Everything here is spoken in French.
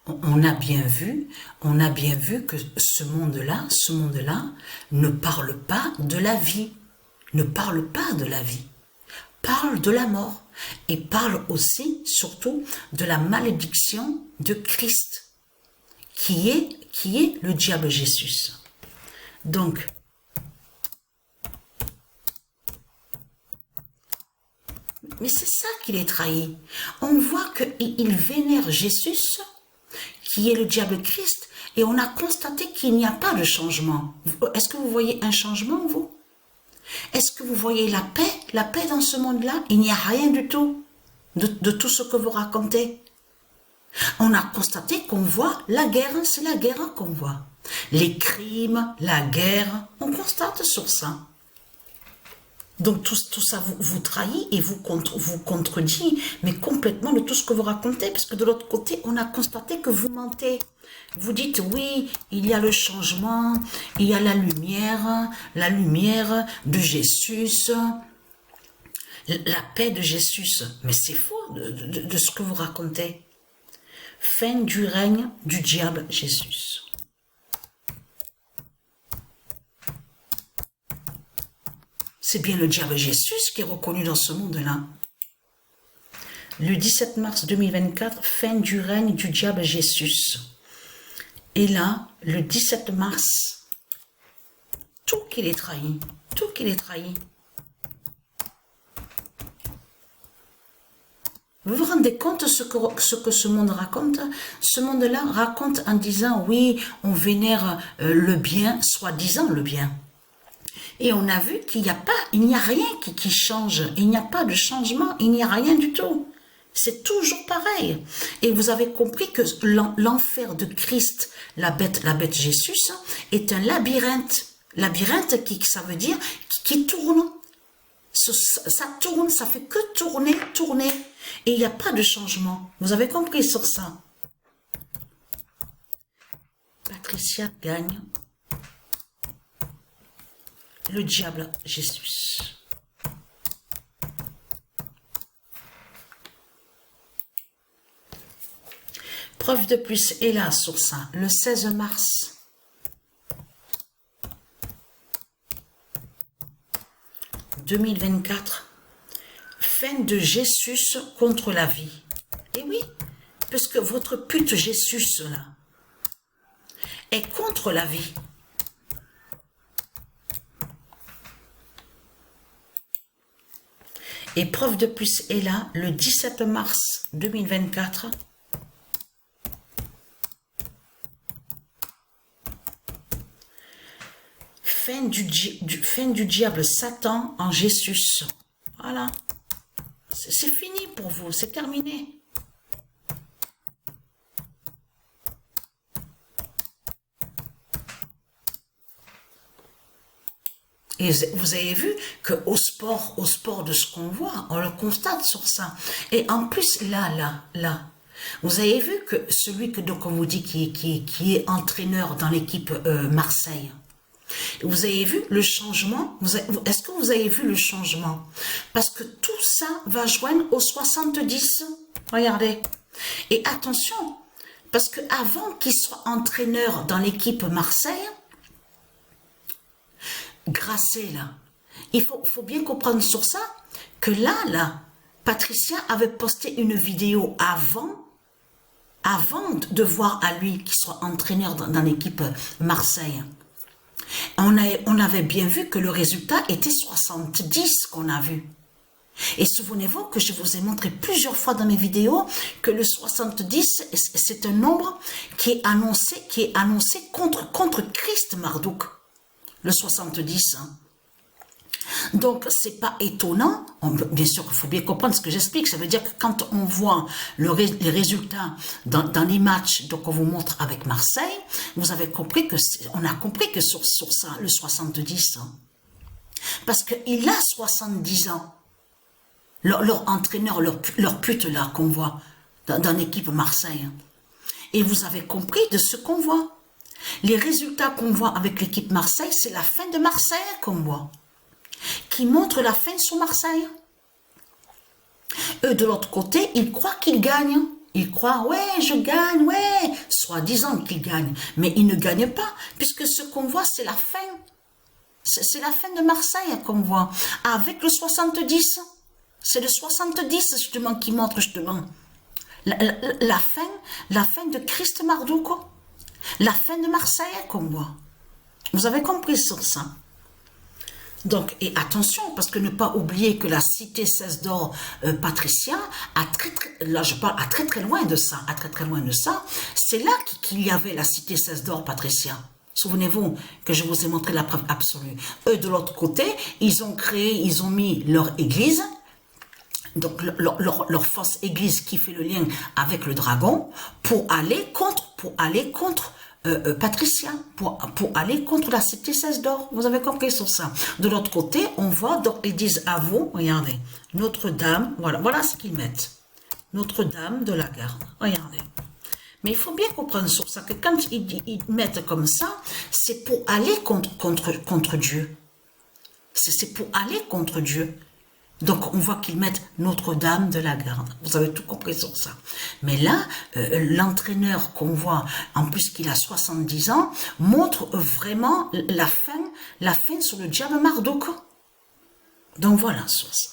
on a bien vu que ce monde-là ne parle pas de la vie, ne parle pas de la vie, parle de la mort et parle aussi, surtout, de la malédiction de Christ, qui est le diable Jésus. Donc, mais c'est ça qu'il est trahi. On voit qu'il vénère Jésus, qui est le diable Christ, et on a constaté qu'il n'y a pas de changement. Est-ce que vous voyez un changement, vous? Est-ce que vous voyez la paix? La paix dans ce monde-là? Il n'y a rien du tout de tout ce que vous racontez. On a constaté qu'on voit la guerre, c'est la guerre qu'on voit. Les crimes, la guerre, on constate sur ça. Donc tout ça vous trahit et vous contredit, mais complètement de tout ce que vous racontez, parce que de l'autre côté, on a constaté que vous mentez. Vous dites oui, il y a le changement, il y a la lumière de Jésus, la paix de Jésus. Mais c'est faux de ce que vous racontez. Fin du règne du diable Jésus. C'est bien le diable Jésus qui est reconnu dans ce monde-là. Le 17 mars 2024, fin du règne du diable Jésus. Et là, le 17 mars, tout qu'il est trahi, tout qu'il est trahi. Vous vous rendez compte ce que ce monde raconte? Ce monde-là raconte en disant, oui, on vénère le bien, soi-disant le bien. Et on a vu qu'il n'y a rien qui change, il n'y a pas de changement, il n'y a rien du tout. C'est toujours pareil. Et vous avez compris que l'enfer de Christ, la bête Jésus, est un labyrinthe. Labyrinthe ça veut dire qui tourne. Ça tourne, ça fait que tourner. Et il n'y a pas de changement. Vous avez compris sur ça? Patricia gagne. Le diable Jésus. Preuve de plus est là sur ça, le 16 mars 2024, fin de Jésus contre la vie. Et oui, parce que votre pute Jésus là est contre la vie. Et preuve de plus est là, le 17 mars 2024. Fin du diable Satan en Jésus. Voilà. C'est fini pour vous, c'est terminé. Et vous avez vu qu'au sport de ce qu'on voit, on le constate sur ça. Et en plus, là, vous avez vu que celui que, donc, on vous dit qui est entraîneur dans l'équipe Marseille, vous avez vu le changement? Est-ce que vous avez vu le changement? Parce que tout ça va joindre aux 70. Regardez. Et attention, parce qu'avant qu'il soit entraîneur dans l'équipe Marseille, Grasset, là, il faut bien comprendre sur ça, que là, Patricia avait posté une vidéo avant de voir à lui qu'il soit entraîneur dans l'équipe Marseille. On avait bien vu que le résultat était 70 qu'on a vu. Et souvenez-vous que je vous ai montré plusieurs fois dans mes vidéos que le 70, c'est un nombre qui est annoncé contre Christ Marduk. Le 70. Donc, c'est pas étonnant. Bien sûr qu'il faut bien comprendre ce que j'explique. Ça veut dire que quand on voit les résultats dans les matchs qu'on vous montre avec Marseille, vous avez compris on a compris que sur ça, le 70. Parce qu'il a 70 ans. Leur entraîneur, leur pute là qu'on voit dans l'équipe Marseille. Et vous avez compris de ce qu'on voit. Les résultats qu'on voit avec l'équipe Marseille, c'est la fin de Marseille qu'on voit. Qui montre la fin sur Marseille. Eux, de l'autre côté, ils croient qu'ils gagnent. Ils croient, ouais, je gagne, ouais, soi-disant qu'il gagne, mais il ne gagne pas, puisque ce qu'on voit, c'est la fin. C'est la fin de Marseille qu'on voit, avec le 70. C'est le 70, justement, qui montre, justement, la fin de Christ Mardouko, la fin de Marseille qu'on voit. Vous avez compris sur ça? Donc, et attention, parce que ne pas oublier que la cité 16 d'or Patricia, là je parle à très loin de ça, c'est là qu'il y avait la cité 16 d'or Patricia. Souvenez-vous que je vous ai montré la preuve absolue. Eux, de l'autre côté, ils ont mis leur église, donc leur fausse église qui fait le lien avec le dragon, pour aller contre Patricia, pour aller contre la cité 16 d'or. Vous avez compris sur ça. De l'autre côté, on voit, donc ils disent à vous, regardez, Notre-Dame, voilà ce qu'ils mettent. Notre-Dame de la Garde, regardez. Mais il faut bien comprendre sur ça, que quand ils mettent comme ça, c'est pour aller contre Dieu. C'est pour aller contre Dieu. Donc, on voit qu'ils mettent Notre-Dame de la Garde. Vous avez tout compris sur ça. Mais là, l'entraîneur qu'on voit, en plus qu'il a 70 ans, montre vraiment la fin sur le diable Marduk. Donc, voilà sur ça.